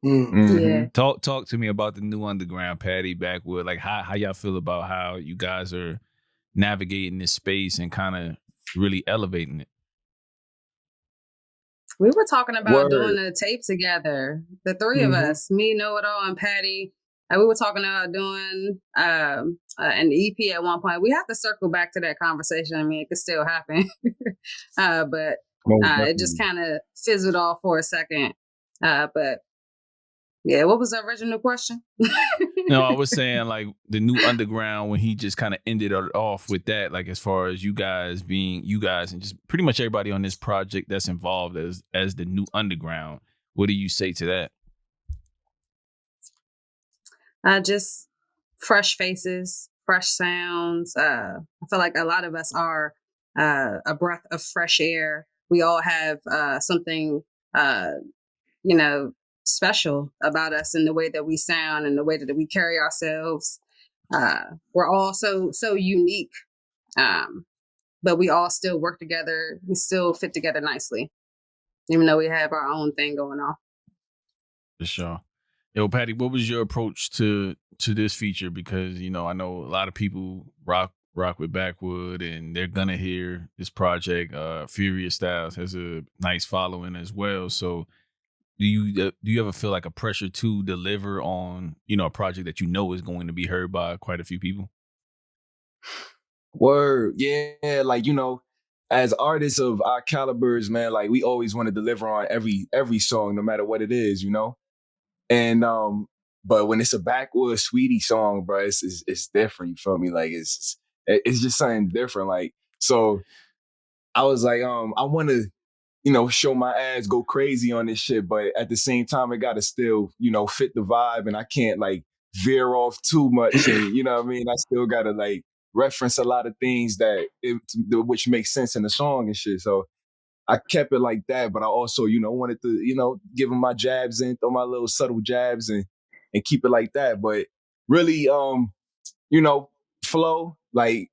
Yeah. Talk to me about the New Underground, Patty, Backwood. Like how y'all feel about how you guys are navigating this space and kind of really elevating it. We were talking about doing Word. a tape together, the three of us, me, Know It All, and Patty. We were talking about doing an EP at one point. We have to circle back to that conversation. I mean, it could still happen, but Most it just definitely. kind of fizzled off for a second. But yeah, what was the original question? No, I was saying like the New Underground when he just kind of ended it off with that, like as far as you guys being you guys and just pretty much everybody on this project that's involved as the New Underground. What do you say to that? Just fresh faces, fresh sounds. I feel like a lot of us are a breath of fresh air. We all have something, special about us in the way that we sound and the way that we carry ourselves. We're all so unique, but we all still work together. We still fit together nicely, even though we have our own thing going on. For sure. Yo, Patty, what was your approach to this feature? Because I know a lot of people rock with Backwood, and they're gonna hear this project. Furious Stylez has a nice following as well. So, do you ever feel like a pressure to deliver on a project that is going to be heard by quite a few people? Word. Yeah, like as artists of our calibers, man, like we always want to deliver on every song, no matter what it is. And but when it's a Backwood Sweetie song, bro, it's different. You feel me? Like it's just something different. Like so, I was like, I want to show my ass go crazy on this shit, but at the same time, it gotta still fit the vibe, and I can't like veer off too much, and you know what I mean. I still gotta like reference a lot of things which makes sense in the song and shit. So I kept it like that, but I also, wanted to, give him my jabs and throw my little subtle jabs and keep it like that. But really, you know, flow, like,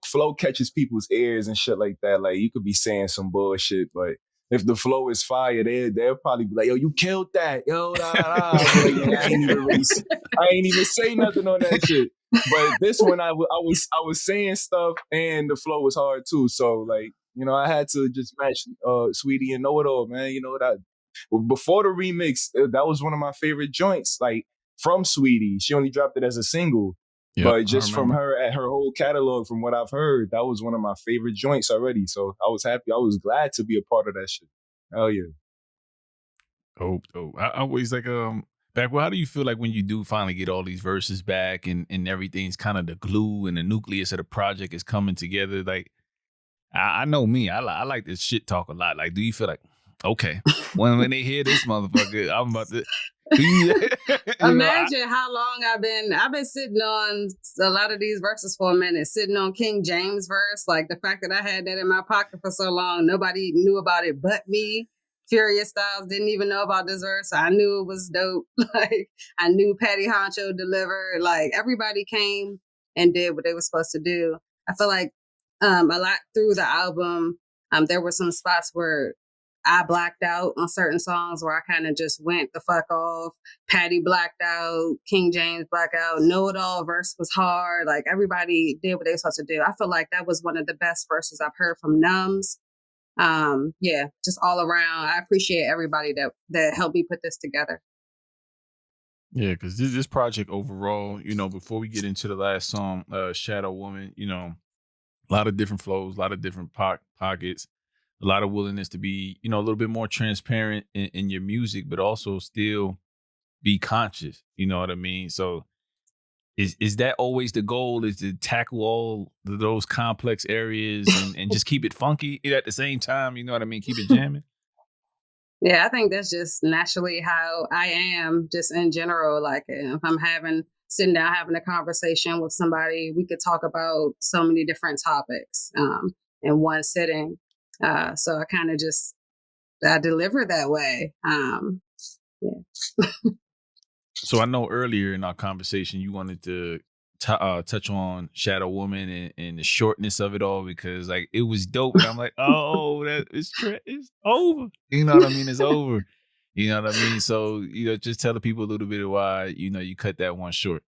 flow catches people's ears and shit like that. Like you could be saying some bullshit, but if the flow is fire, they'll probably be like, "Yo, you killed that, yo." Da, da, da. I'll be like, "Man, I ain't even say nothing on that shit." But this one, I was saying stuff, and the flow was hard too. So like, I had to just match Sweetie and Know It All, man. That before the remix, that was one of my favorite joints. Like from Sweetie, she only dropped it as a single. Yep, But I just from remember. her whole catalog, from what I've heard, that was one of my favorite joints already. So I was happy. I was glad to be a part of that shit. Hell yeah. Oh. I always like Backwood, how do you feel like when you do finally get all these verses back and everything's kind of the glue and the nucleus of the project is coming together? Like I know me, I like this shit talk a lot. Like, do you feel like okay when they hear this motherfucker, I'm about to Imagine how long I've been sitting on a lot of these verses for a minute, sitting on King James verse. Like the fact that I had that in my pocket for so long, nobody knew about it but me. Furious Stylez didn't even know about this verse. I knew it was dope. Like I knew Patty Honcho delivered. Like everybody came and did what they were supposed to do. I feel like a lot through the album, there were some spots where I blacked out on certain songs where I kind of just went the fuck off. Patty blacked out, King James blacked out, Know It All verse was hard. Like everybody did what they were supposed to do. I feel like that was one of the best verses I've heard from Numbs. Yeah, just all around. I appreciate everybody that helped me put this together. Yeah, because this project overall, before we get into the last song, Shadow Woman, a lot of different flows, a lot of different pockets, a lot of willingness to be, a little bit more transparent in your music, but also still be conscious. You know what I mean? So is that always the goal? Is to tackle all those complex areas and just keep it funky at the same time? You know what I mean? Keep it jamming. Yeah, I think that's just naturally how I am, just in general. Like if I'm sitting down having a conversation with somebody, we could talk about so many different topics in one sitting. So I kind of just I deliver that way. Yeah. So I know earlier in our conversation you wanted to touch on Shadow Woman and the shortness of it all because like it was dope, and I'm like, oh, it's over. You know what I mean? It's over. You know what I mean? So just tell the people a little bit of why you cut that one short.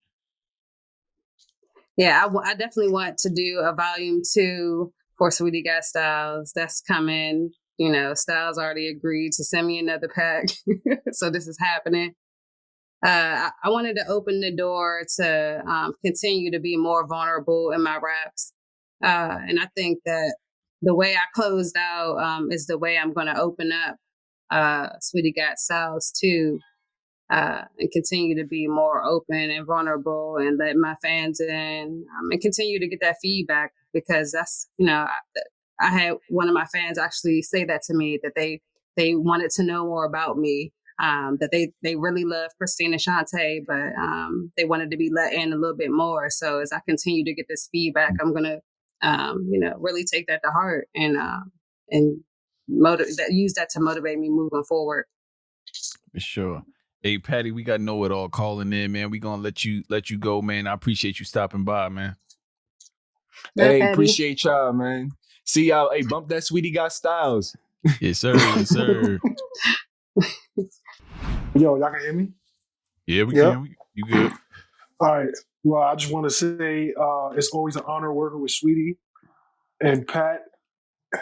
Yeah, I definitely want to do a volume 2 for Sweetie Got Stylez. That's coming. Stylez already agreed to send me another pack, so this is happening. I wanted to open the door to continue to be more vulnerable in my raps. And I think that the way I closed out is the way I'm going to open up Sweetie Got Stylez too, and continue to be more open and vulnerable and let my fans in and continue to get that feedback because that's, I had one of my fans actually say that to me that they wanted to know more about me. That they really love Christina Shante, but they wanted to be let in a little bit more. So as I continue to get this feedback, I'm gonna, really take that to heart and use that to motivate me moving forward. For sure. Hey, Patty, we got Know It All calling in, man. We gonna let you go, man. I appreciate you stopping by, man. Hey, Patty. appreciate y'all, man. See y'all. Hey, bump that Sweetie Got Stylez. Yes, sir. Yes, sir. Yo, y'all can hear me? Yeah, we can. You good? All right. Well, I just want to say it's always an honor working with Sweetie and Pat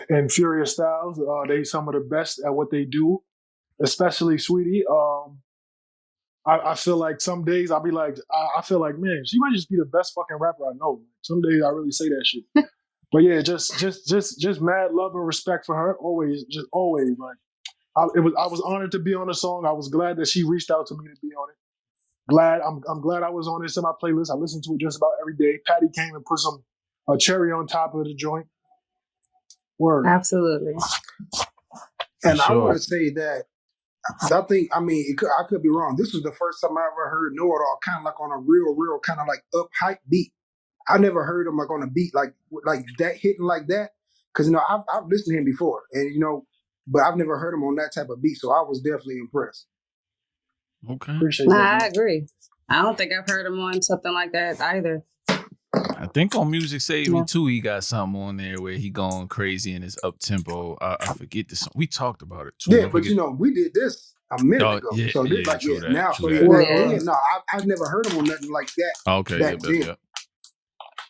and Furious Styles. They some of the best at what they do, especially Sweetie. I feel like some days I'll be like, I feel like, man, she might just be the best fucking rapper I know. Some days I really say that shit. But yeah, just mad love and respect for her. Always, just always. Like I was honored to be on the song. I was glad that she reached out to me to be on it. I'm glad I was on this in my playlist. I listen to it just about every day. Patty came and put a cherry on top of the joint. Word. Absolutely. And sure. I want to say that I think, I could be wrong. This was the first time I ever heard Know It All kind of like on a real kind of like up hype beat. I never heard him like on a beat like that hitting like that. Because I've listened to him before, and but I've never heard him on that type of beat. So I was definitely impressed. Okay. Appreciate that. I agree. I don't think I've heard him on something like that either. I think on Music Save Me too, he got something on there where he going crazy in his up tempo. I forget the song. We talked about it too. Yeah, but we did this a minute ago. Yeah, so this, now. So I've never heard him on nothing like that. Okay, back then. yeah.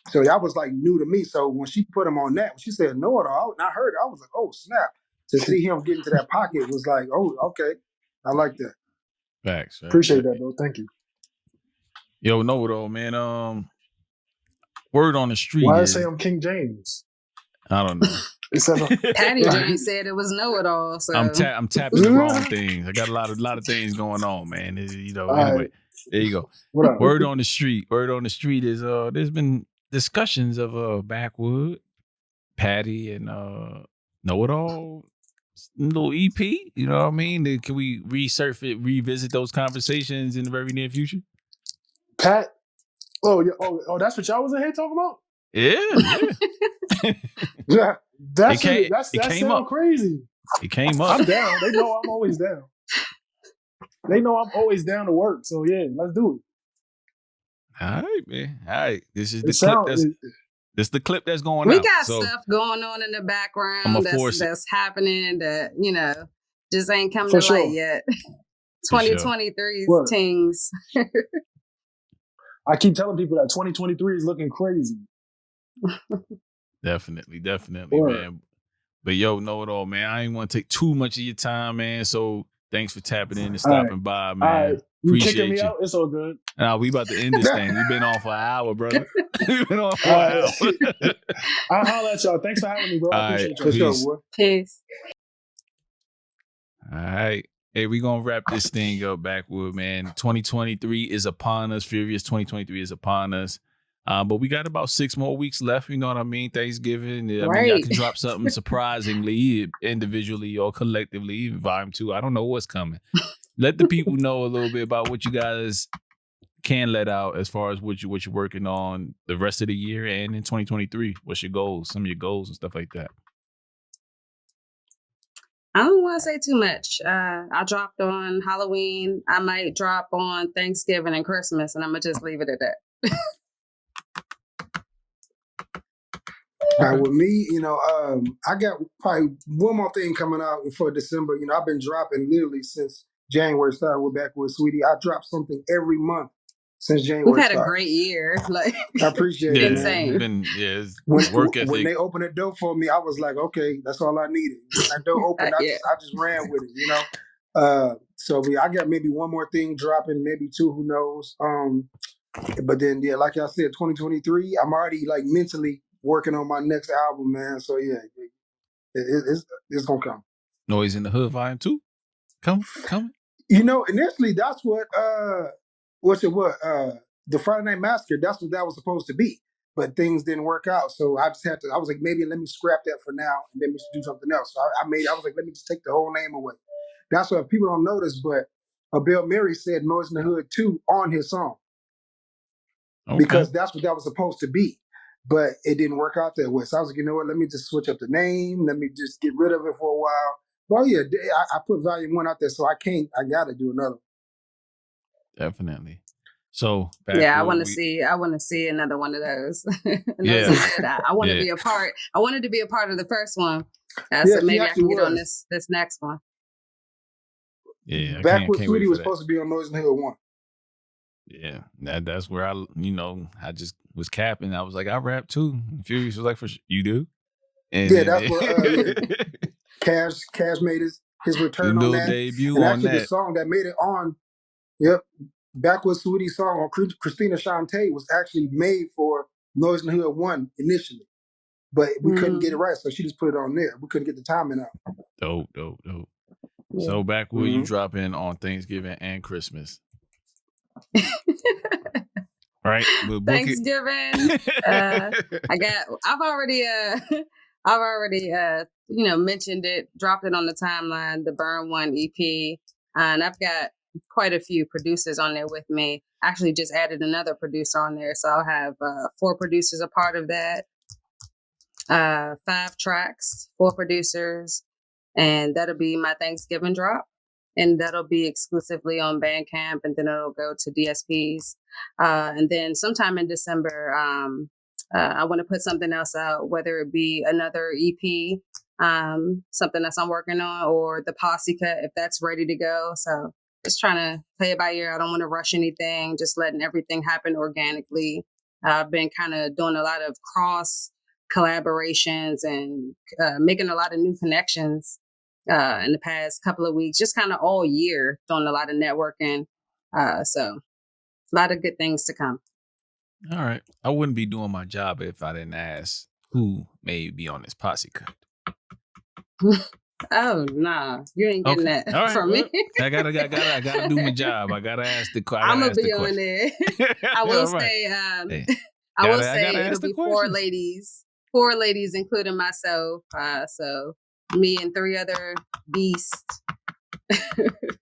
So that was like new to me. So when she put him on that, when she said Know It All, and I heard it, I was like, oh snap! To see him get into that pocket was like, oh, okay, I like that. Facts. Appreciate that, bro. Thank you. Yo, Know It All, man. Word on the street. Why I say I'm King James? I don't know. Patty James said it was Know It All. So I'm tapping the wrong things. I got a lot of things going on, man. Anyway, there you go. Word on the street. Word on the street is there's been discussions of Backwood, Patty, and Know It All. Little EP, you know what I mean? Can we revisit those conversations in the very near future? Pat, that's what y'all was in here talking about? Yeah. Yeah, that sounds crazy. It came up. I'm down. They know I'm always down. They know I'm always down to work. So yeah, let's do it. All right, man. All right. This is the clip. This the clip that's going we out. We got stuff going on in the background that's happening that, just ain't come to light yet. 2023 things. I keep telling people that 2023 is looking crazy. Definitely, man. But yo, Know It All, man. I ain't want to take too much of your time, man. So thanks for tapping in and stopping by, man. You kicking Appreciate me you. out? It's all good. Nah, we about to end this thing. We've been on for an hour, brother. We've been on for All an right. hour. I'll holler at y'all. Thanks for having me, bro. I All right. appreciate For y'all. sure, Peace. boy. Peace. All right. Hey, we gonna wrap this thing up, Backwood, man. 2023 is upon us. Furious 2023 is upon us. But we got about 6 more weeks left. You know what I mean? Thanksgiving. I mean, y'all Right. can drop something surprisingly, individually or collectively, volume 2. I don't know what's coming. Let the people know a little bit about what you guys can let out as far as what you're working on the rest of the year and in 2023. What's your goals? Some of your goals and stuff like that. I don't want to say too much. I dropped on Halloween. I might drop on Thanksgiving and Christmas, and I'm gonna just leave it at that. With me, I got probably one more thing coming out for December. I've been dropping literally since January started with Backwood, sweetie. I drop something every month since January We've had started. a great year. Like, I appreciate it, insane. man. It's When, work ethic. when they opened the door for me, I was like, okay, that's all I needed. When that door opened, Yeah. I just ran with it, So I got maybe one more thing dropping, maybe 2, who knows. But then, yeah, like I said, 2023, I'm already like mentally working on my next album, man. So yeah, it's gonna come. Noise in the Hood Volume 2? Coming? Initially that's what the Friday Night Massacre, that's what that was supposed to be. But things didn't work out. So I was like, maybe let me scrap that for now and then we should do something else. So I was like, let me just take the whole name away. That's what people don't notice, but Bill Murray said Noise in the Hood 2 on his song. Okay. Because that's what that was supposed to be. But it didn't work out that way. So I was like, you know what, let me just switch up the name. Let me just get rid of it for a while. Well, yeah, I put Volume 1 out there, so I got to do another. Definitely. So yeah, I want to see another one of those. Yeah. I want to be a part. I wanted to be a part of the first one. Yeah, so maybe I can get on was. this next one. Yeah. Backwood can't Sweetie wait was for that. supposed to be on Noise in the Hood 1. Yeah, that's where I just was capping. I was like, I rap too. And Furious was like, you do? And yeah, that's what Cash made his return on that. debut and on actually that. The song that made it on, Backwood Sweetie's song on Christina Shantae was actually made for Noise in the Hood 1 initially. But we couldn't get it right, so she just put it on there. We couldn't get the timing out. Dope. Yeah. So Backwood, you drop in on Thanksgiving and Christmas. Right? We'll book Thanksgiving. I've already mentioned it, dropped it on the timeline, the Burn One EP. And I've got quite a few producers on there with me. Actually just added another producer on there. So I'll have 4 producers a part of that. 5 tracks, 4 producers, and that'll be my Thanksgiving drop. And that'll be exclusively on Bandcamp, and then it'll go to DSPs. And then sometime in December, I want to put something else out, whether it be another EP, something that's I'm working on, or the posse cut if that's ready to go. So just trying to play it by ear. I don't want to rush anything, just letting everything happen organically. I've been kind of doing a lot of cross collaborations and making a lot of new connections in the past couple of weeks, just kind of all year, doing a lot of networking. So a lot of good things to come. All right. I wouldn't be doing my job if I didn't ask who may be on this posse cut. Oh, nah. You ain't getting that from me. I gotta do my job. I gotta ask the question. I'm gonna be on there. I will say, I will say it'll be 4 ladies. 4 ladies, including myself. So me and 3 other beasts.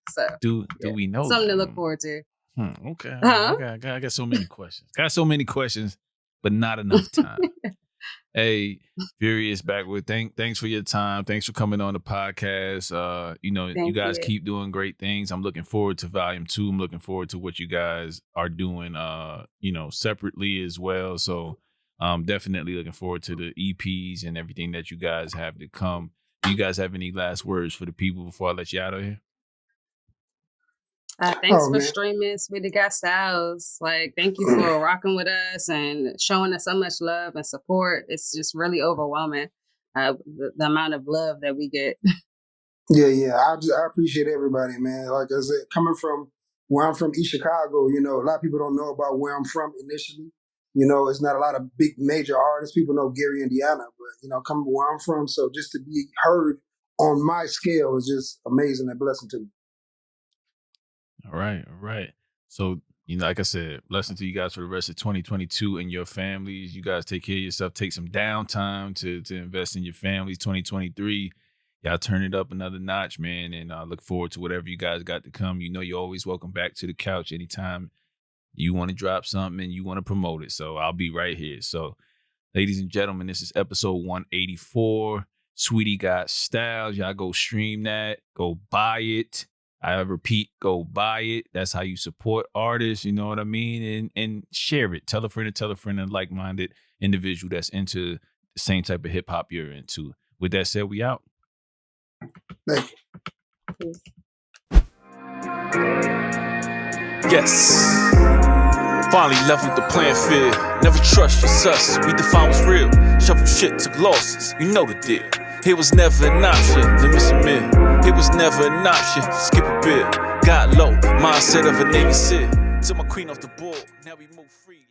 So do we know something them? to look forward to? Okay. I got so many questions. But not enough time. Hey, Furious Backwood, thanks for your time. Thanks for coming on the podcast. You guys keep doing great things. I'm looking forward to Volume 2. I'm looking forward to what you guys are doing, separately as well. So definitely looking forward to the EPs and everything that you guys have to come. Do you guys have any last words for the people before I let you out of here? Thanks for streaming Sweetie Got Stylez. Like, thank you for rocking with us and showing us so much love and support. It's just really overwhelming, the amount of love that we get. Yeah. I appreciate everybody, man. Like I said, coming from where I'm from, East Chicago, you know, a lot of people don't know about where I'm from initially. You know, it's not a lot of big major artists. People know Gary, Indiana, but, you know, coming where I'm from. So just to be heard on my scale is just amazing and a blessing to me. All right. So, you know, like I said, blessing to you guys for the rest of 2022 and your families. You guys take care of yourself. Take some downtime to invest in your families. 2023, y'all turn it up another notch, man. And I look forward to whatever you guys got to come. You know, you're always welcome back to the couch anytime you want to drop something and you want to promote it. So I'll be right here. So, ladies and gentlemen, this is episode 184. Sweetie got Stylez. Y'all go stream that. Go buy it. I repeat, go buy it. That's how you support artists. You know what I mean? And share it. Tell a friend, a like-minded individual that's into the same type of hip hop you're into. With that said, we out. Thank you. Yes. Finally left with the plan field. Never trust your sus. We define what's real. Shuffle shit, took losses. You know the deal. It was never an option to miss a meal. It was never an option to skip a bill. Got low, mindset of a Navy SEAL. Took my queen off the board. Now we move free.